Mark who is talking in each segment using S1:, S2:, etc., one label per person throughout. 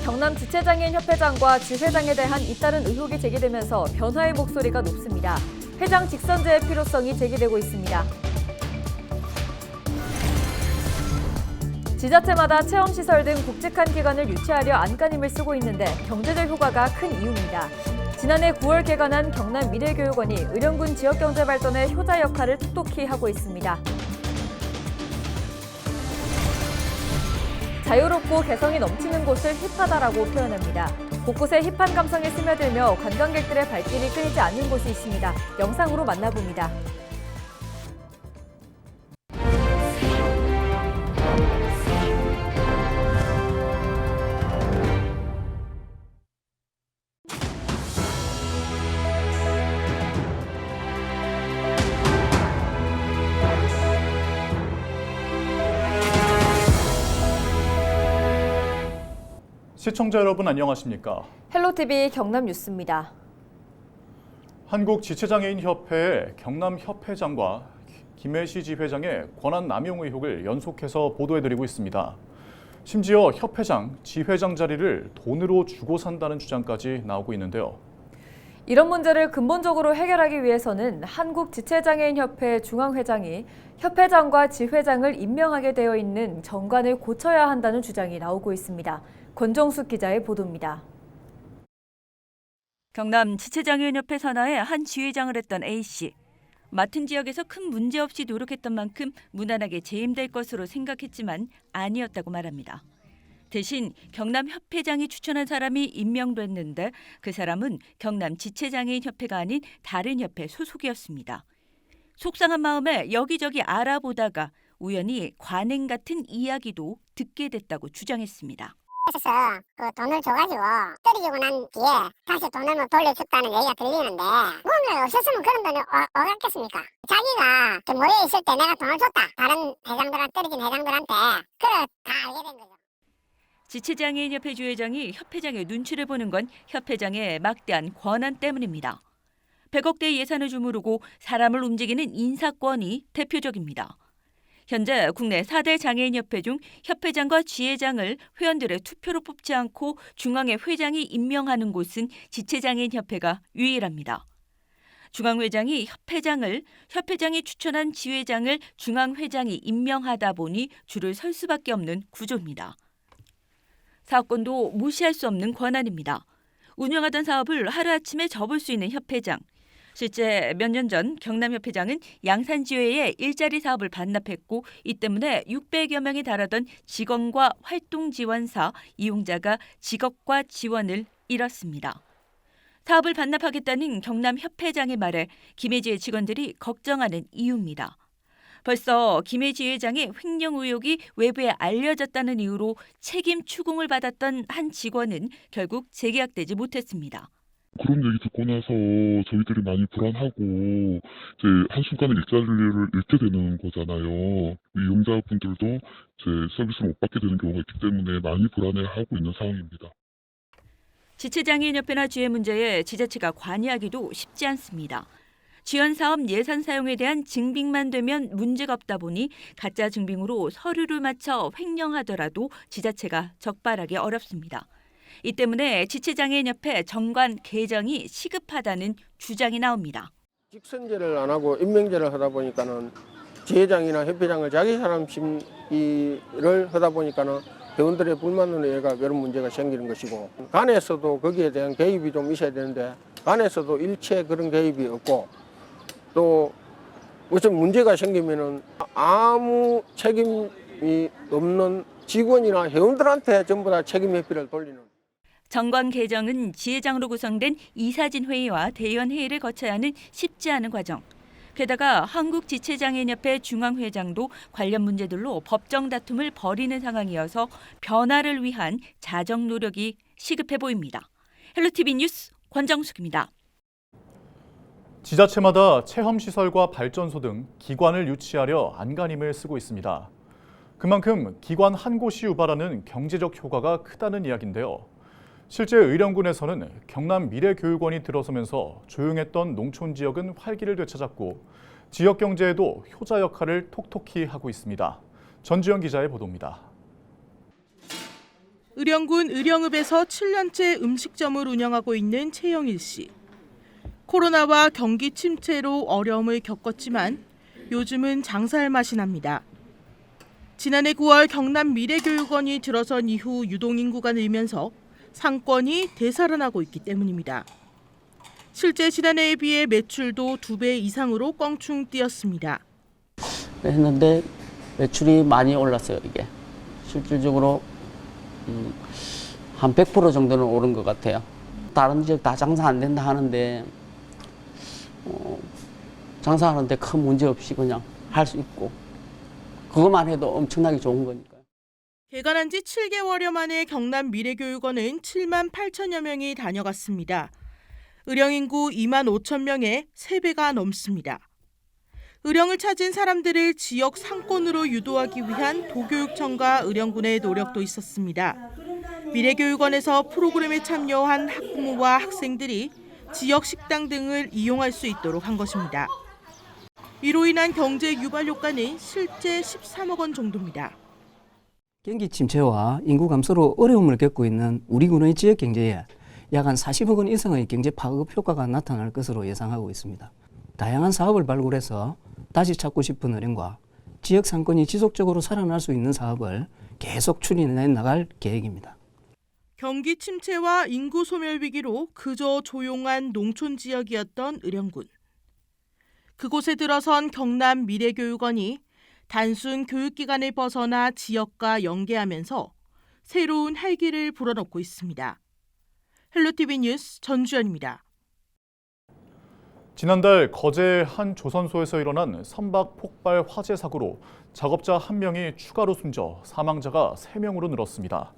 S1: 경남 지체장애인협회장과 지회장에 대한 잇따른 의혹이 제기되면서 변화의 목소리가 높습니다. 회장 직선제의 필요성이 제기되고 있습니다. 지자체마다 체험시설 등 굵직한 기관을 유치하려 안간힘을 쓰고 있는데 경제적 효과가 큰 이유입니다. 지난해 9월 개관한 경남 미래교육원이 의령군 지역경제 발전의 효자 역할을 톡톡히 하고 있습니다. 자유롭고 개성이 넘치는 곳을 힙하다라고 표현합니다. 곳곳에 힙한 감성이 스며들며 관광객들의 발길이 끊이지 않는 곳이 있습니다. 영상으로 만나봅니다.
S2: 시청자 여러분 안녕하십니까?
S1: 헬로티비 경남 뉴스입니다.
S2: 한국지체장애인협회의 경남협회장과 김혜시 지회장의 권한 남용 의혹을 연속해서 보도해드리고 있습니다. 심지어 협회장, 지회장 자리를 돈으로 주고 산다는 주장까지 나오고 있는데요.
S1: 이런 문제를 근본적으로 해결하기 위해서는 한국지체장애인협회 중앙회장이 협회장과 지회장을 임명하게 되어 있는 정관을 고쳐야 한다는 주장이 나오고 있습니다. 권정숙 기자의 보도입니다.
S3: 경남 지체장애인협회 산하에 한 지회장을 했던 A씨. 맡은 지역에서 큰 문제 없이 노력했던 만큼 무난하게 재임될 것으로 생각했지만 아니었다고 말합니다. 대신 경남 협회장이 추천한 사람이 임명됐는데 그 사람은 경남 지체장애인협회가 아닌 다른 협회 소속이었습니다. 속상한 마음에 여기저기 알아보다가 우연히 관행 같은 이야기도 듣게 됐다고 주장했습니다.
S4: 그래서 그 돈을 줘가지고 때리고 난 뒤에 다시 돈을 뭐 돌려줬다는 얘기가 들리는데 돈을 없었으면 그런 돈이 오갔겠습니까? 자기가 그 모여있을 때 내가 돈을 줬다. 다른 회장들한테 때려진 회장들한테 그래 다 알게 된 거죠.
S3: 지체장애인협회 주회장이 협회장의 눈치를 보는 건 협회장의 막대한 권한 때문입니다. 100억대 예산을 주무르고 사람을 움직이는 인사권이 대표적입니다. 현재 국내 4대 장애인협회 중 협회장과 지회장을 회원들의 투표로 뽑지 않고 중앙회 회장이 임명하는 곳은 지체장애인협회가 유일합니다. 중앙회장이 협회장을, 협회장이 추천한 지회장을 중앙회장이 임명하다 보니 줄을 설 수밖에 없는 구조입니다. 사업권도 무시할 수 없는 권한입니다. 운영하던 사업을 하루아침에 접을 수 있는 협회장. 실제 몇 년 전 경남협회장은 양산지회에 일자리 사업을 반납했고 이 때문에 600여 명에 달하던 직원과 활동지원사 이용자가 직업과 지원을 잃었습니다. 사업을 반납하겠다는 경남협회장의 말에 김혜지의 직원들이 걱정하는 이유입니다. 벌써 김혜지 회장의 횡령 의혹이 외부에 알려졌다는 이유로 책임 추궁을 받았던 한 직원은 결국 재계약되지 못했습니다.
S5: 그런 얘기 듣고 나서 저희들이 많이 불안하고 이제 한순간에 일자리를 잃게 되는 거잖아요. 이용자분들도 이제 서비스를 못 받게 되는 경우가 있기 때문에 많이 불안해하고 있는 상황입니다.
S3: 지체장애인협회나 지회 문제에 지자체가 관여하기도 쉽지 않습니다. 지원사업 예산 사용에 대한 증빙만 되면 문제가 없다 보니 가짜 증빙으로 서류를 맞춰 횡령하더라도 지자체가 적발하기 어렵습니다. 이 때문에 지체장애인협회 정관 개정이 시급하다는 주장이 나옵니다.
S6: 직선제를 안 하고 임명제를 하다 보니까는 지회장이나 협회장을 자기 사람 심의를 하다 보니까는 회원들의 불만으로 얘가 이런 문제가 생기는 것이고 간에서도 거기에 대한 개입이 좀 있어야 되는데 간에서도 일체 그런 개입이 없고 또 무슨 문제가 생기면은 아무 책임이 없는 직원이나 회원들한테 전부 다 책임 회피를 돌리는.
S3: 정관 개정은 지회장으로 구성된 이사진 회의와 대의원 회의를 거쳐야 하는 쉽지 않은 과정. 게다가 한국지체장애인협회 중앙회장도 관련 문제들로 법정 다툼을 벌이는 상황이어서 변화를 위한 자정 노력이 시급해 보입니다. 헬로티비 뉴스 권정숙입니다.
S2: 지자체마다 체험시설과 발전소 등 기관을 유치하려 안간힘을 쓰고 있습니다. 그만큼 기관 한 곳이 유발하는 경제적 효과가 크다는 이야기인데요. 실제 의령군에서는 경남 미래교육원이 들어서면서 조용했던 농촌 지역은 활기를 되찾았고 지역 경제에도 효자 역할을 톡톡히 하고 있습니다. 전주영 기자의 보도입니다.
S7: 의령군 의령읍에서 7년째 음식점을 운영하고 있는 최영일 씨. 코로나와 경기 침체로 어려움을 겪었지만 요즘은 장사할 맛이 납니다. 지난해 9월 경남 미래교육원이 들어선 이후 유동인구가 늘면서 상권이 되살아나고 있기 때문입니다. 실제 지난해에 비해 매출도 2배 이상으로 껑충 뛰었습니다.
S8: 했는데 매출이 많이 올랐어요. 이게 실질적으로 한 100% 정도는 오른 것 같아요. 다른 지역 다 장사 안 된다 하는데 장사하는데 큰 문제 없이 그냥 할 수 있고 그것만 해도 엄청나게 좋은 거니까요.
S7: 개관한 지 7개월여 만에 경남 미래교육원은 7만 8천여 명이 다녀갔습니다. 의령 인구 2만 5천 명에 3배가 넘습니다. 의령을 찾은 사람들을 지역 상권으로 유도하기 위한 도교육청과 의령군의 노력도 있었습니다. 미래교육원에서 프로그램에 참여한 학부모와 학생들이 지역 식당 등을 이용할 수 있도록 한 것입니다. 이로 인한 경제 유발 효과는 실제 13억 원 정도입니다.
S9: 경기 침체와 인구 감소로 어려움을 겪고 있는 우리 군의 지역 경제에 약 한 40억 원 이상의 경제 파급 효과가 나타날 것으로 예상하고 있습니다. 다양한 사업을 발굴해서 다시 찾고 싶은 의령과 지역 상권이 지속적으로 살아날 수 있는 사업을 계속 추진해 나갈 계획입니다.
S7: 경기 침체와 인구 소멸 위기로 그저 조용한 농촌 지역이었던 의령군. 그곳에 들어선 경남 미래교육원이 단순 교육기관을 벗어나 지역과 연계하면서 새로운 활기를 불어넣고 있습니다. 헬로티비 뉴스 전주연입니다.
S2: 지난달 거제 한 조선소에서 일어난 선박 폭발 화재 사고로 작업자 1명이 추가로 숨져 사망자가 3명으로 늘었습니다.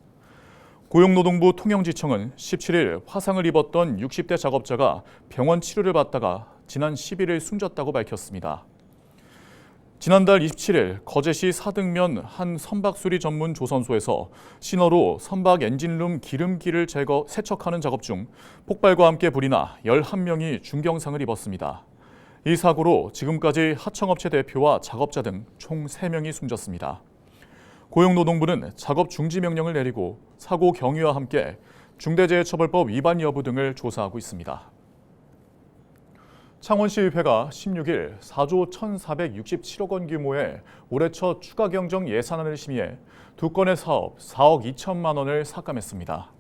S2: 고용노동부 통영지청은 17일 화상을 입었던 60대 작업자가 병원 치료를 받다가 지난 11일 숨졌다고 밝혔습니다. 지난달 27일 거제시 사등면 한 선박 수리 전문 조선소에서 신호로 선박 엔진룸 기름기를 세척하는 작업 중 폭발과 함께 불이 나 11명이 중경상을 입었습니다. 이 사고로 지금까지 하청업체 대표와 작업자 등 총 3명이 숨졌습니다. 고용노동부는 작업 중지 명령을 내리고 사고 경위와 함께 중대재해처벌법 위반 여부 등을 조사하고 있습니다. 창원시의회가 16일 4조 1,467억 원 규모의 올해 첫 추가 경정 예산안을 심의해 2건의 사업 4억 2천만 원을 삭감했습니다.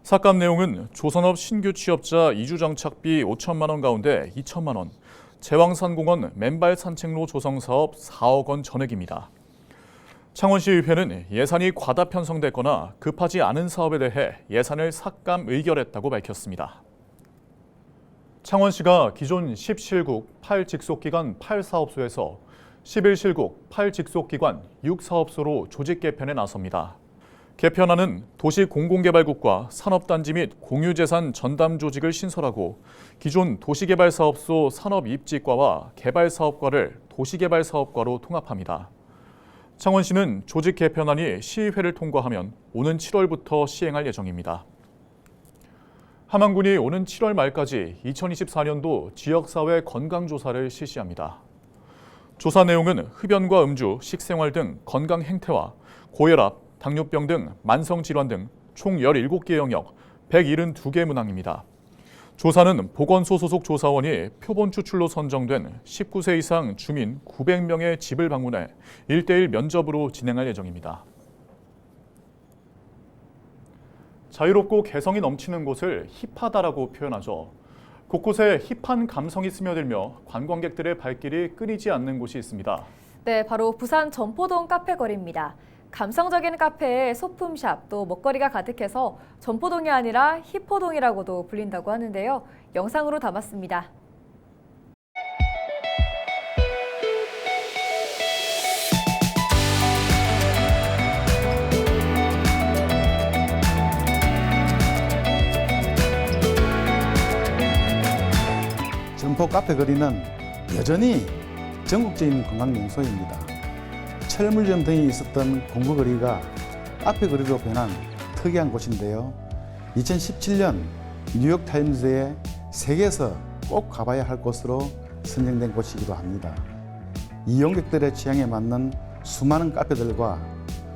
S2: 삭감 내용은 조선업 신규 취업자 이주 정착비 5천만 원 가운데 2천만 원, 제왕산공원 맨발 산책로 조성 사업 4억 원 전액입니다. 창원시의회는 예산이 과다 편성됐거나 급하지 않은 사업에 대해 예산을 삭감 의결했다고 밝혔습니다. 창원시가 기존 10실국 8직속기관 8사업소에서 11실국 8직속기관 6사업소로 조직 개편에 나섭니다. 개편안은 도시공공개발국과 산업단지 및 공유재산 전담 조직을 신설하고 기존 도시개발사업소 산업입지과와 개발사업과를 도시개발사업과로 통합합니다. 창원시는 조직 개편안이 시의회를 통과하면 오는 7월부터 시행할 예정입니다. 함안군이 오는 7월 말까지 2024년도 지역사회 건강조사를 실시합니다. 조사 내용은 흡연과 음주, 식생활 등 건강 행태와 고혈압, 당뇨병 등 만성질환 등 총 17개 영역 172개 문항입니다. 조사는 보건소 소속 조사원이 표본 추출로 선정된 19세 이상 주민 900명의 집을 방문해 1:1 면접으로 진행할 예정입니다. 자유롭고 개성이 넘치는 곳을 힙하다라고 표현하죠. 곳곳에 힙한 감성이 스며들며 관광객들의 발길이 끊이지 않는 곳이 있습니다.
S1: 네, 바로 부산 점포동 카페거리입니다. 감성적인 카페에 소품샵 또 먹거리가 가득해서 점포동이 아니라 힙호동이라고도 불린다고 하는데요. 영상으로 담았습니다.
S10: 점포 카페 거리는 여전히 전국적인 관광 명소입니다. 철물점 등이 있었던 공구거리가 카페 거리로 변한 특이한 곳인데요. 2017년 뉴욕타임즈에 세계에서 꼭 가봐야 할 곳으로 선정된 곳이기도 합니다. 이용객들의 취향에 맞는 수많은 카페들과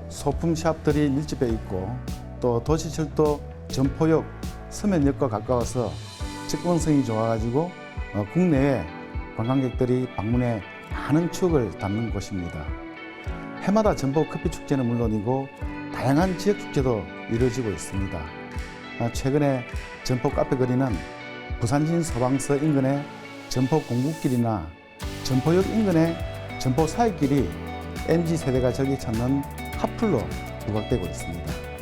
S10: 소품샵들이 밀집해 있고 또 도시철도 점포역, 서면역과 가까워서 접근성이 좋아가지고 국내에 관광객들이 방문해 많은 추억을 담는 곳입니다. 해마다 전복 커피 축제는 물론이고 다양한 지역 축제도 이루어지고 있습니다. 최근에 전복 카페 거리는 부산진 서방서 인근의 전복 공국길이나 전포역 인근의 전포 사이길이 MZ세대가 즐겨 찾는 핫플로 부각되고 있습니다.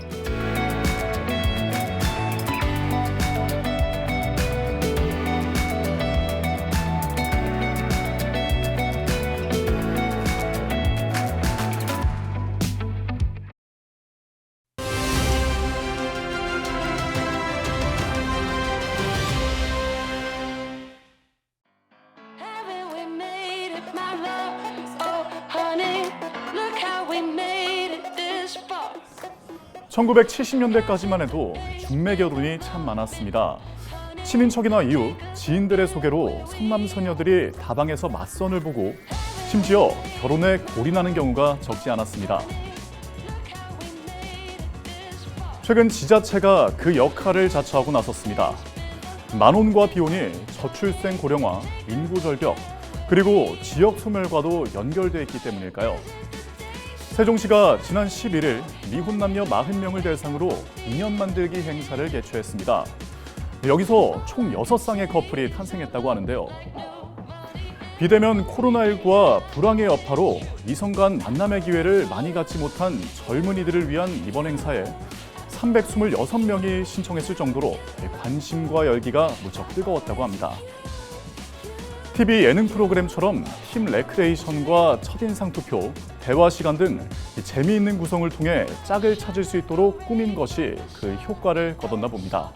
S11: Haven't we made it, my love? Oh, honey, look how we made it this far.
S2: 1970년대까지만 해도 중매 결혼이 참 많았습니다. 친인척이나 이웃, 지인들의 소개로 선남선녀들이 다방에서 맞선을 보고 심지어 결혼에 골인하는 경우가 적지 않았습니다. 최근 지자체가 그 역할을 자처하고 나섰습니다. 만원과 비혼이 저출생 고령화, 인구 절벽, 그리고 지역 소멸과도 연결돼 있기 때문일까요? 세종시가 지난 11일 미혼 남녀 40명을 대상으로 인연 만들기 행사를 개최했습니다. 여기서 총 6쌍의 커플이 탄생했다고 하는데요. 비대면 코로나19와 불황의 여파로 이성 간 만남의 기회를 많이 갖지 못한 젊은이들을 위한 이번 행사에 326명이 신청했을 정도로 관심과 열기가 무척 뜨거웠다고 합니다. TV 예능 프로그램처럼 팀 레크레이션과 첫인상 투표, 대화 시간 등 재미있는 구성을 통해 짝을 찾을 수 있도록 꾸민 것이 그 효과를 거뒀나 봅니다.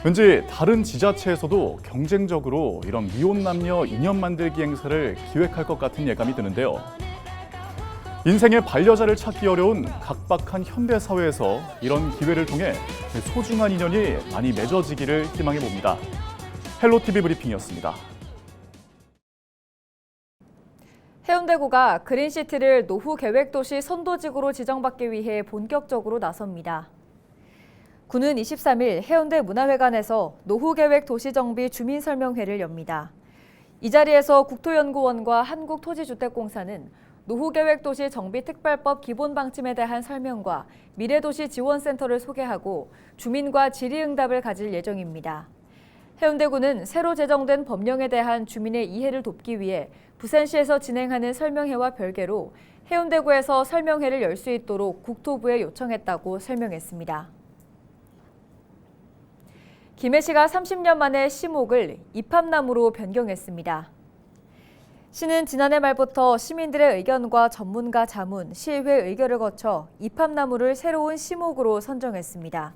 S2: 왠지 다른 지자체에서도 경쟁적으로 이런 미혼 남녀 인연 만들기 행사를 기획할 것 같은 예감이 드는데요. 인생의 반려자를 찾기 어려운 각박한 현대 사회에서 이런 기회를 통해 소중한 인연이 많이 맺어지기를 희망해 봅니다. 헬로티비 브리핑이었습니다.
S1: 해운대구가 그린시티를 노후 계획도시 선도지구로 지정받기 위해 본격적으로 나섭니다. 구는 23일 해운대 문화회관에서 노후계획 도시정비 주민설명회를 엽니다. 이 자리에서 국토연구원과 한국토지주택공사는 노후계획도시 정비특별법 기본방침에 대한 설명과 미래도시지원센터를 소개하고 주민과 질의응답을 가질 예정입니다. 해운대구는 새로 제정된 법령에 대한 주민의 이해를 돕기 위해 부산시에서 진행하는 설명회와 별개로 해운대구에서 설명회를 열 수 있도록 국토부에 요청했다고 설명했습니다. 김해시가 30년 만에 시목을 입합나무로 변경했습니다. 시는 지난해 말부터 시민들의 의견과 전문가 자문, 시의회 의결을 거쳐 입합나무를 새로운 시목으로 선정했습니다.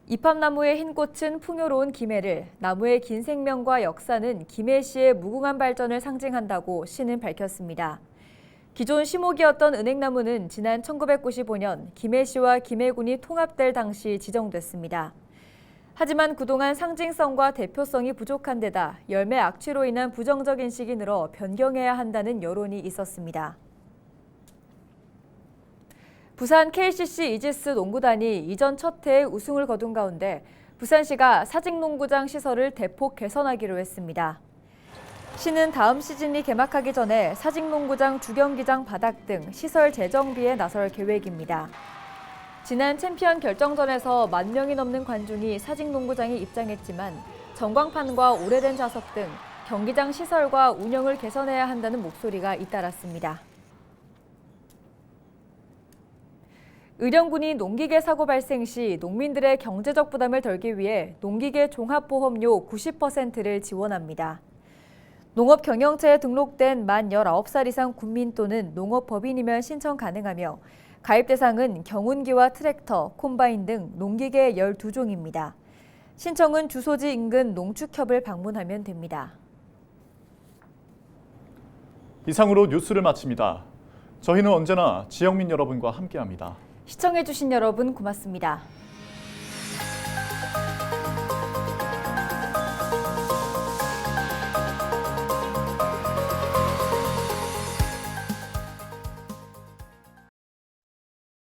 S1: 입합나무의 흰 꽃은 풍요로운 김해를, 나무의 긴 생명과 역사는 김해시의 무궁한 발전을 상징한다고 시는 밝혔습니다. 기존 시목이었던 은행나무는 지난 1995년 김해시와 김해군이 통합될 당시 지정됐습니다. 하지만 그동안 상징성과 대표성이 부족한 데다 열매 악취로 인한 부정적 인식이 늘어 변경해야 한다는 여론이 있었습니다. 부산 KCC 이지스 농구단이 이전 첫 해에 우승을 거둔 가운데 부산시가 사직농구장 시설을 대폭 개선하기로 했습니다. 시는 다음 시즌이 개막하기 전에 사직농구장 주경기장 바닥 등 시설 재정비에 나설 계획입니다. 지난 챔피언 결정전에서 10,000명이 넘는 관중이 사직농구장에 입장했지만 전광판과 오래된 좌석 등 경기장 시설과 운영을 개선해야 한다는 목소리가 잇따랐습니다. 의령군이 농기계 사고 발생 시 농민들의 경제적 부담을 덜기 위해 농기계 종합보험료 90%를 지원합니다. 농업경영체에 등록된 만 19살 이상 국민 또는 농업법인이면 신청 가능하며 가입 대상은 경운기와 트랙터, 콤바인 등 농기계 12종입니다. 신청은 주소지 인근 농축협을 방문하면 됩니다.
S2: 이상으로 뉴스를 마칩니다. 저희는 언제나 지역민 여러분과 함께합니다.
S1: 시청해주신 여러분 고맙습니다.